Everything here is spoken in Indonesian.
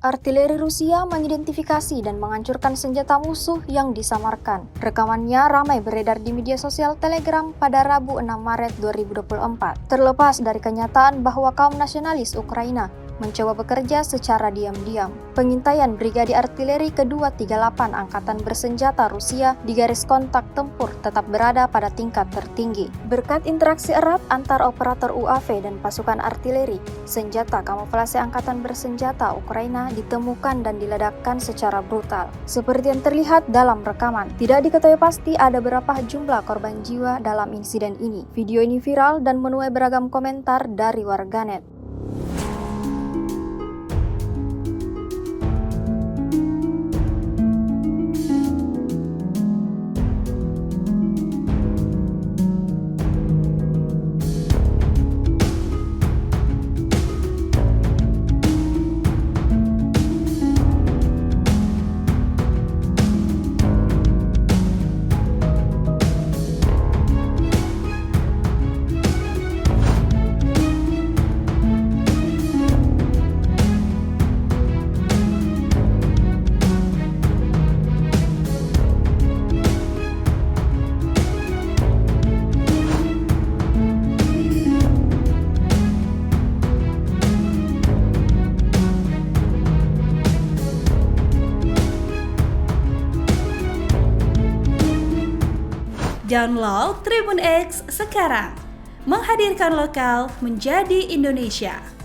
Artileri Rusia mengidentifikasi dan menghancurkan senjata musuh yang disamarkan. Rekamannya ramai beredar di media sosial Telegram pada Rabu 6 Maret 2024. Terlepas dari kenyataan bahwa kaum nasionalis Ukraina mencoba bekerja secara diam-diam, pengintaian Brigade Artileri ke-238 Angkatan Bersenjata Rusia di garis kontak tempur tetap berada pada tingkat tertinggi. Berkat interaksi erat antar operator UAV dan pasukan artileri, senjata kamuflase Angkatan Bersenjata Ukraina ditemukan dan diledakkan secara brutal. Seperti yang terlihat dalam rekaman, tidak diketahui pasti ada berapa jumlah korban jiwa dalam insiden ini. Video ini viral dan menuai beragam komentar dari warganet. Download Tribun X sekarang, menghadirkan lokal menjadi Indonesia.